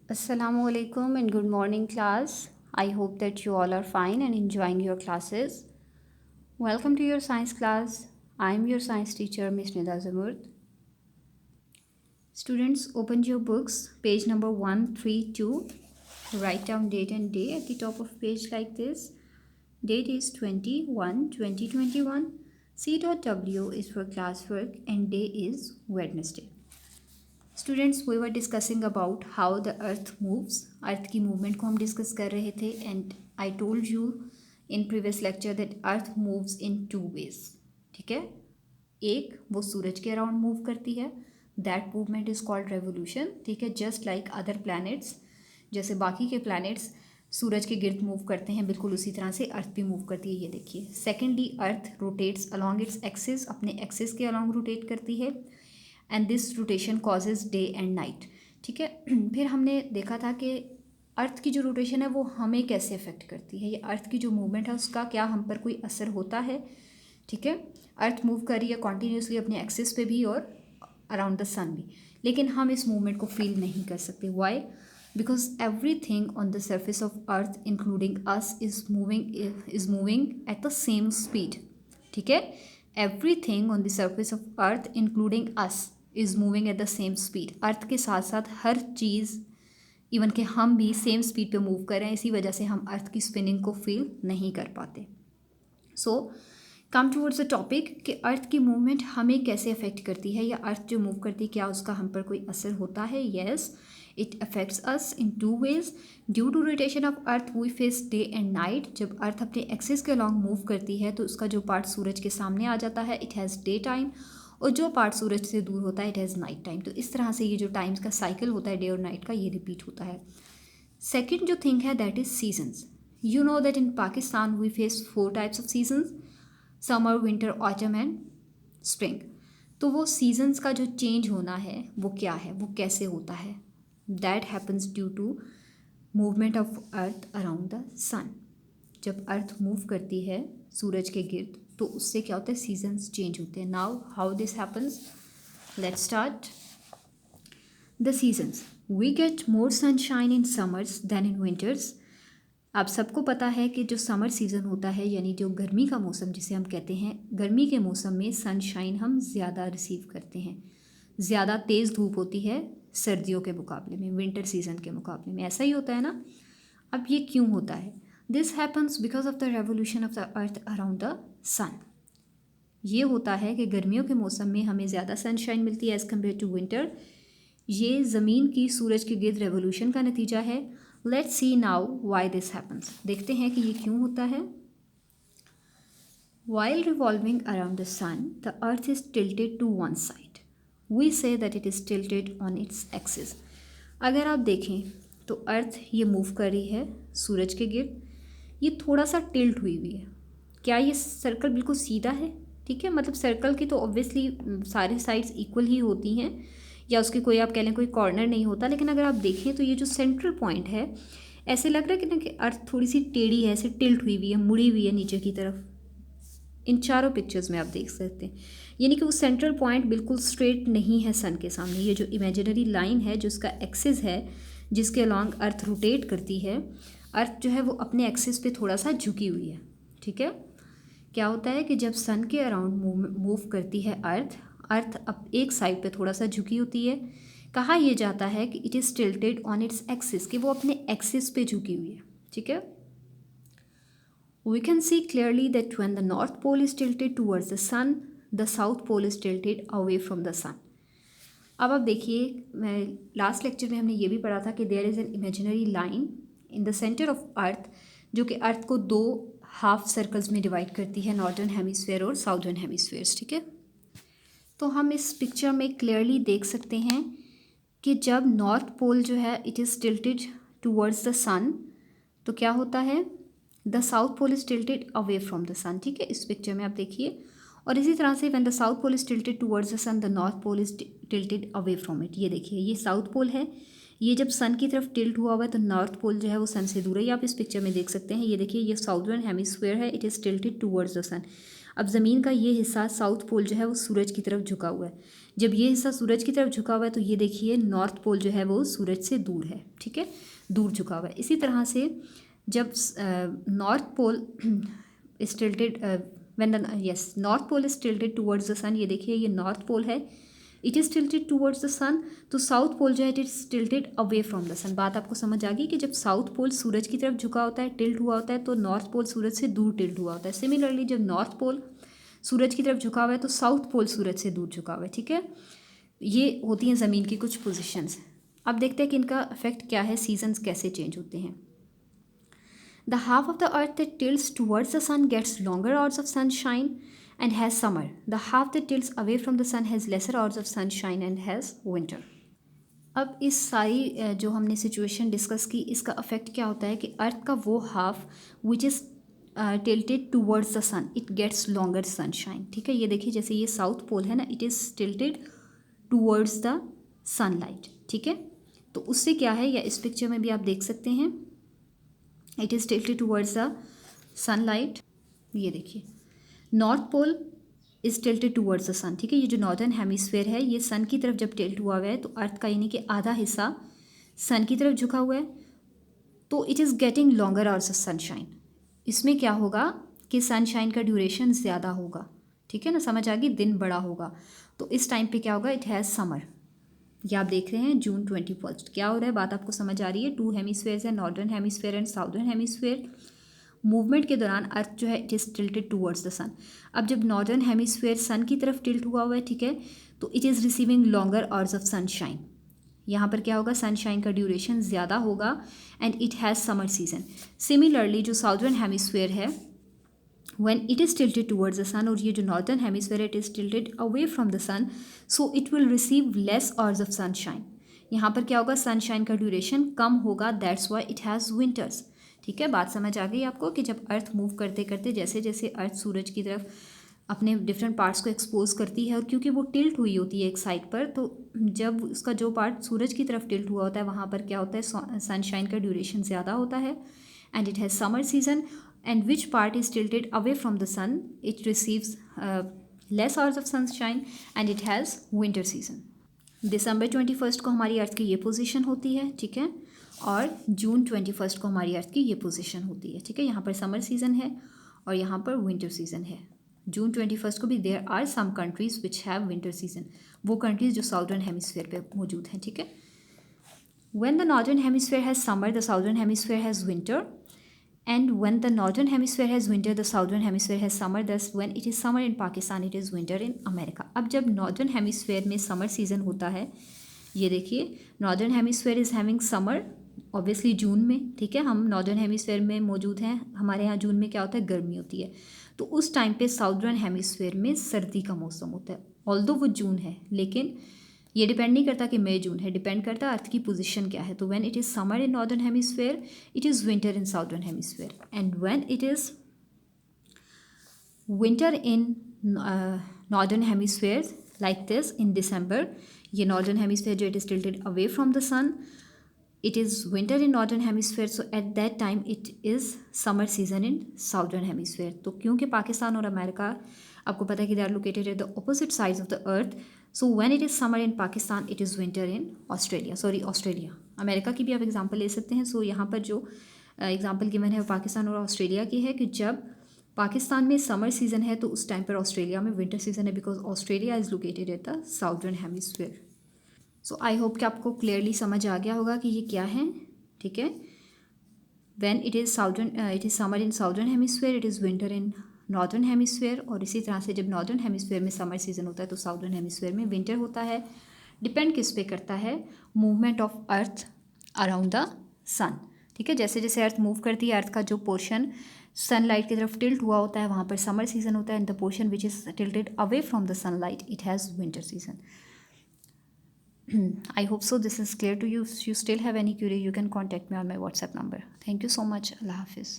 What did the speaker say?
Assalamu alaikum and good morning, class. I hope that you all are fine and enjoying your classes. Welcome to your science class. I am your science teacher, Miss Nida Zamurd. Students, open your books, page number 132. Write down date and day at the top of page like this. Date is 21/2021. C.W is for classwork and day is Wednesday. Students we were discussing about how the earth moves. Earth की movement को हम discuss कर रहे थे and I told you in previous lecture that earth moves in two ways. ठीक है, एक वो सूरज के अराउंड मूव करती है, that movement is called revolution. ठीक है, जस्ट लाइक अदर प्लैनेट्स, जैसे बाकी के प्लैनेट्स सूरज के गिर्द मूव करते हैं, बिल्कुल उसी तरह से अर्थ भी मूव करती है। ये देखिए, सेकेंडली अर्थ रोटेट्स अलॉन्ग इट्स एक्सिस, अपने एक्सिस के अलॉन्ग रोटेट करती है and this rotation causes day and night. ठीक है, फिर हमने देखा था कि अर्थ की जो रोटेशन है वो हमें कैसे अफेक्ट करती है, या अर्थ की जो मूवमेंट है उसका क्या हम पर कोई असर होता है। ठीक है, अर्थ मूव कर रही है कॉन्टीन्यूसली अपने एक्सिस पे भी और अराउंड द सन भी, लेकिन हम इस मूवमेंट को फील नहीं कर सकते। Why? Because everything on the surface of earth including us is moving at the same speed. ठीक है, everything on the surface of earth including us is moving at the same speed. Earth के साथ साथ हर चीज़, even कि हम भी same speed पे move कर रहे हैं, इसी वजह से हम अर्थ की स्पिनिंग को फील नहीं कर पाते। सो कम टूवर्ड्स द टॉपिक कि अर्थ की मूवमेंट हमें कैसे अफेक्ट करती है, या अर्थ जो मूव करती है क्या उसका हम पर कोई असर होता है। Yes, it affects us in two ways. Due to rotation of earth we face day and night. जब अर्थ अपने एक्सिस के अलॉन्ग मूव करती है तो उसका जो पार्ट सूरज के सामने आ जाता है, इट हैज़ डे टाइम, और जो पार्ट सूरज से दूर होता है, इट हैज़ नाइट टाइम। तो इस तरह से ये जो टाइम्स का साइकिल होता है डे और नाइट का, ये रिपीट होता है। सेकेंड जो थिंग है that is seasons. You know that in Pakistan we face 4 types of seasons, summer, winter, autumn and spring. तो वो सीजन्स का जो चेंज होना है वो क्या है, वो कैसे होता है? That happens due to movement of earth around the sun. जब अर्थ मूव करती है सूरज के गिर्द तो उससे क्या होता है, सीजन्स चेंज होते हैं। Now how this happens, let's start. The seasons, we get more sunshine in summers than in winters. आप सबको पता है कि जो समर सीज़न होता है, यानी जो गर्मी का मौसम जिसे हम कहते हैं, गर्मी के मौसम में सनशाइन हम ज़्यादा रिसीव करते हैं, ज़्यादा तेज़ धूप होती है सर्दियों के मुकाबले में, विंटर सीज़न के मुकाबले में। ऐसा ही होता है ना। अब ये क्यों होता है? This happens because of the revolution of the earth around the sun. ये होता है कि गर्मियों के मौसम में हमें ज़्यादा सनशाइन मिलती है एज़ कम्पेयर टू विंटर। ये ज़मीन की सूरज के गिर्द रेवोल्यूशन का नतीजा है। Let's see now why this happens. देखते हैं कि ये क्यों होता है। While revolving around the sun, the earth is tilted to one side. We say that it is tilted on its axis. अगर आप देखें तो अर्थ ये मूव कर रही है सूरज के गिर्द, ये थोड़ा सा टिल्ट हुई हुई है। क्या ये सर्कल बिल्कुल सीधा है? ठीक है, मतलब सर्कल की तो ऑब्वियसली सारी साइड्स इक्वल ही होती हैं, या उसके कोई आप कह लें कोई कॉर्नर नहीं होता, लेकिन अगर आप देखें तो ये जो सेंट्रल पॉइंट है, ऐसे लग रहा है कि ना कि अर्थ थोड़ी सी टेढ़ी है, ऐसे टिल्ट हुई हुई है, मुड़ी हुई है नीचे की तरफ। इन चारों पिक्चर्स में आप देख सकते हैं, यानी कि वो सेंट्रल पॉइंट बिल्कुल स्ट्रेट नहीं है सन के सामने। ये जो इमेजिनरी लाइन है जो उसका एक्सिस है, जिसके अलॉन्ग अर्थ रोटेट करती है, अर्थ जो है वो अपने एक्सिस पे थोड़ा सा झुकी हुई है। ठीक है, क्या होता है कि जब सन के अराउंड मूव करती है अर्थ, अर्थ अब एक साइड पे थोड़ा सा झुकी होती है। कहा यह जाता है कि it is tilted on its axis, कि वो अपने एक्सिस पे झुकी हुई है। ठीक है, we can see clearly that when the north pole is tilted towards the sun, the south pole is tilted away from the sun. अब आप देखिए, मैं लास्ट लेक्चर में हमने ये भी पढ़ा था कि there is an imaginary line in the centre of earth, जो कि अर्थ को 2 हाफ सर्कल्स में डिवाइड करती है, नॉर्दर्न हेमिस्फेयर और साउदर्न हेमिस्फेयर्स। ठीक है, तो हम इस पिक्चर में क्लियरली देख सकते हैं कि जब नॉर्थ पोल जो है it is tilted towards the sun, तो क्या होता है, the south pole is tilted away from the sun. ठीक है, इस पिक्चर में आप देखिए, और इसी तरह से when the south pole is tilted towards the sun, the north pole is tilted away from it. ये देखिए, ये साउथ पोल है, ये जब सन की तरफ टिल्ट हुआ हुआ है तो नॉर्थ पोल जो है वो सन से दूर है। ये आप इस पिक्चर में देख सकते हैं, ये देखिए, ये साउदर्न हेमिस्फेयर है, it is tilted towards the sun. अब ज़मीन का ये हिस्सा साउथ पोल जो है वो सूरज की तरफ झुका हुआ है। जब ये हिस्सा सूरज की तरफ झुका हुआ है तो ये देखिए नॉर्थ पोल जो है वो सूरज से दूर है, ठीक है, दूर झुका हुआ है। इसी तरह से जब north pole is tilted when yes north pole is tilted towards the sun, ये देखिए ये नॉर्थ पोल है, it is tilted towards the sun, तो साउथ पोल जो है it is tilted away from the sun. बात आपको समझ आ गई कि जब साउथ पोल सूरज की तरफ झुका होता है, टिल्ट हुआ होता है, तो नॉर्थ पोल सूरज से दूर टिल्ट हुआ होता है। सिमिलरली जब नॉर्थ पोल सूरज की तरफ झुका हुआ है तो साउथ पोल सूरज से दूर झुका हुआ है, ठीक है। ये होती हैं ज़मीन की कुछ पोजिशंस। अब देखते हैं कि इनका इफेक्ट क्या है, सीजन्स कैसे चेंज होते हैं। The half of the earth that tilts towards the sun gets longer hours of sunshine and has summer. The half that tilts away from the sun has lesser hours of sunshine and has winter. अब इस सारी जो हमने situation discuss की, इसका affect क्या होता है कि अर्थ का वो half which is tilted towards the sun, it gets longer sunshine, ठीक है। ये देखिए जैसे ये साउथ पोल है ना, it is tilted towards the sunlight, ठीक है। तो उससे क्या है, या इस पिक्चर में भी आप देख सकते हैं, it is tilted towards the sunlight. ये देखिए north pole is tilted towards the sun, ठीक है। ये जो नॉर्दर्न हेमिस्फेयर है ये सन की तरफ जब टिल्ट हुआ हुआ है तो अर्थ का यानी कि आधा हिस्सा सन की तरफ झुका हुआ है, तो it is getting longer hours of sunshine. इसमें क्या होगा कि सनशाइन का ड्यूरेशन ज़्यादा होगा, ठीक है ना, समझ आ गई, दिन बड़ा होगा। तो इस टाइम पे क्या होगा, इट हैज़ समर। ये आप देख रहे हैं June 21 क्या हो रहा है, बात आपको समझ आ रही है। 2 हेमिस्फेयर्स है, northern hemisphere and southern hemisphere. Movement के दौरान अर्थ जो है it is tilted towards the sun. अब जब नॉर्दर्न हेमिस्फेयर सन की तरफ टिल्ट हुआ हुआ है, ठीक है, तो it is receiving longer hours of sunshine. यहाँ पर क्या होगा, सनशाइन का ड्यूरेशन ज़्यादा होगा and it has summer season. Similarly जो साउदर्न हेमिस्फेयर है when it is tilted towards the sun, और ये जो northern hemisphere it is tilted away from the sun, so it will receive less hours of sunshine. यहाँ पर क्या होगा, sunshine का duration कम होगा, that's why it has winters, ठीक है। बात समझ आ गई आपको कि जब अर्थ मूव करते करते जैसे जैसे अर्थ सूरज की तरफ अपने डिफरेंट पार्ट्स को एक्सपोज करती है, और क्योंकि वो टिल्ट हुई होती है एक साइड पर, तो जब उसका जो पार्ट सूरज की तरफ टिल्ट हुआ होता है वहाँ पर क्या होता है, सनशाइन का ड्यूरेशन ज़्यादा होता है and it has summer season. And which part is tilted away from the sun, it receives less hours of sunshine and it has winter season. December 21 को हमारी अर्थ की ये पोजीशन होती है, ठीक है, और June 21 को हमारी अर्थ की ये पोजीशन होती है, ठीक है। यहाँ पर समर सीजन है और यहाँ पर विंटर सीजन है। June 21 को भी there are some countries which have winter season, वो कंट्रीज जो साउदर्न हेमिस्फेयर पे मौजूद हैं, ठीक है। When the northern hemisphere has summer, the southern hemisphere has winter. And when the northern hemisphere has winter, the southern hemisphere has summer. Thus, when it is summer in Pakistan, it is winter in America. अब जब northern hemisphere में summer season होता है, ये देखिए northern hemisphere is having summer, obviously जून में, ठीक है। हम northern hemisphere में मौजूद हैं, हमारे यहाँ जून में क्या होता है, गर्मी होती है, तो उस टाइम पे southern hemisphere में सर्दी का मौसम होता है। ऑल्दो वो जून है, लेकिन ये डिपेंड नहीं करता कि मई जून है, डिपेंड करता है अर्थ की पोजीशन क्या है। तो when it is summer in northern hemisphere, it is winter in southern hemisphere, and when it is winter in northern hemisphere like this in December, ये नॉर्दर्न हेमिस्फेयर जो it is tilted away from the sun, it is winter in northern hemisphere, so at that time it is summer season in southern hemisphere. तो क्योंकि पाकिस्तान और America आपको पता है कि they are located at the opposite sides of the earth, so when it is summer in Pakistan, it is winter in Australia. America की भी आप एग्जांपल ले सकते हैं। सो यहाँ पर जो एग्जांपल गिवन है वो पाकिस्तान और ऑस्ट्रेलिया की है कि जब पाकिस्तान में समर सीजन है तो उस टाइम पर ऑस्ट्रेलिया में विंटर सीजन है, because Australia is located at the southern hemisphere. So I hope कि आपको क्लियरली समझ आ गया होगा कि ये क्या है, ठीक है। When it is summer in southern hemisphere, it is winter in northern hemisphere, और इसी तरह से जब नॉर्दर्न हेमिस्फीयर में समर सीजन होता है तो साउदर्न हेमिस्फीयर में विंटर होता है। डिपेंड किस पे करता है, movement of earth around the sun, ठीक है। जैसे जैसे अर्थ मूव करती है, अर्थ का जो पोर्शन सनलाइट की तरफ टिल्ट हुआ होता है वहाँ पर समर सीजन होता है, and the portion which is tilted away from the sunlight, it has winter season. I hope so this is clear to you. If you still have any query, you can contact me on my WhatsApp number. Thank you so much. Allah Hafiz.